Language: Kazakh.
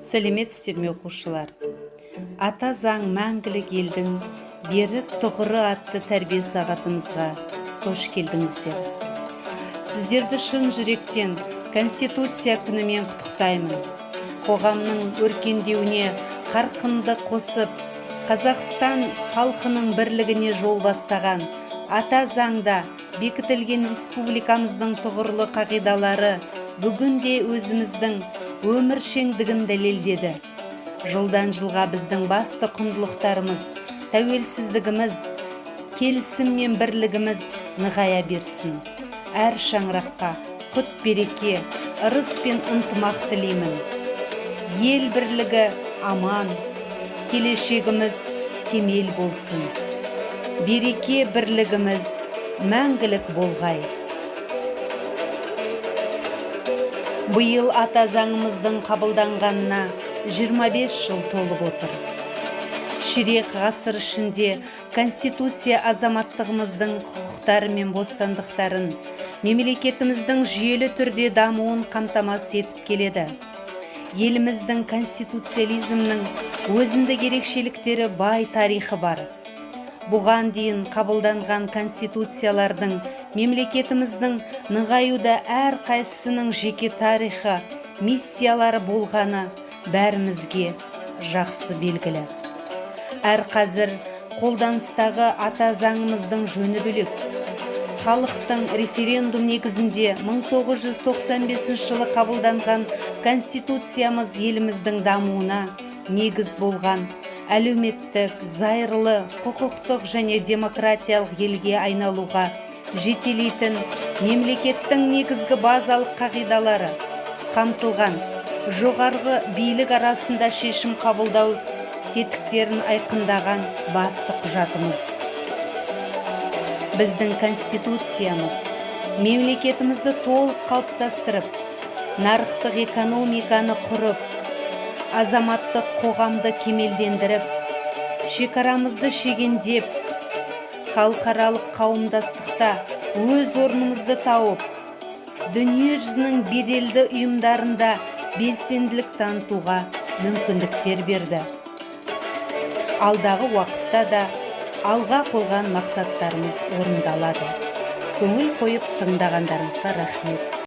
Сәлеметсіздер ме оқушылар? Ата заң мәңгілік елдің берік тұғыры атты тәрбие сағатымызға қош келдіңіздер. Сіздерді шын жүректен Конституция күнімен құттықтаймын. Қоғамның өркендеуіне қарқынды қосып, Қазақстан халқының бірлігіне жол бастаған ата заңда бекітілген республикамыздың тұғырлы қағидалары бүгінде өзіміздің өміршеңдігін дәлелдеді. Жылдан жылға біздің басты құндылықтарымыз, тәуелсіздігіміз, келісім мен бірлігіміз нығая берсін. Әр шаңыраққа құт береке, ырыс пен ынтымақ тілеймін. Ел бірлігі аман, келешегіміз кемел болсын. Береке бірлігіміз мәңгілік болғай. Биыл ата заңымыздың қабылданғанына 25 жыл толып отыр. Ширек ғасыр ішінде Конституция азаматтығымыздың құқықтары мен бостандықтарын, мемлекетіміздің жүйелі түрде дамуын қамтамасыз етіп келеді. Еліміздің конституциализмнің өзіндік ерекшеліктері бай тарихы бар. Бұған дейін қабылданған конституциялардың мемлекетіміздің нығаюда әр қайсысының жеке тарихы, миссиялары болғаны бәрімізге жақсы белгілі. Әр қазір қолданыстағы ата заңымыздың жөні бөлек. Халықтың референдум негізінде 1995 жылы қабылданған конституциямыз еліміздің дамуына негіз болған әлеуметтік, зайырлы, құқықтық және демократиялық елге айналуға жетелейтін мемлекеттің негізгі базалық қағидалары қамтылған, жоғарғы билік арасында шешім қабылдау тетіктерін айқындаған басты құжатымыз. Біздің конституциямыз мемлекетімізді толық қалыптастырып, нарықтық экономиканы құрып, азаматтық қоғамды кемелдендіріп, шекарамызды шегендеп, халықаралық қауымдастықта өз орнымызды тауып, дүние жүзінің беделді ұйымдарында белсенділік танытуға мүмкіндіктер берді. Алдағы уақытта да алға қойған мақсаттарымыз орындалады. Көңіл қойып тыңдағандарыңызға рахмет.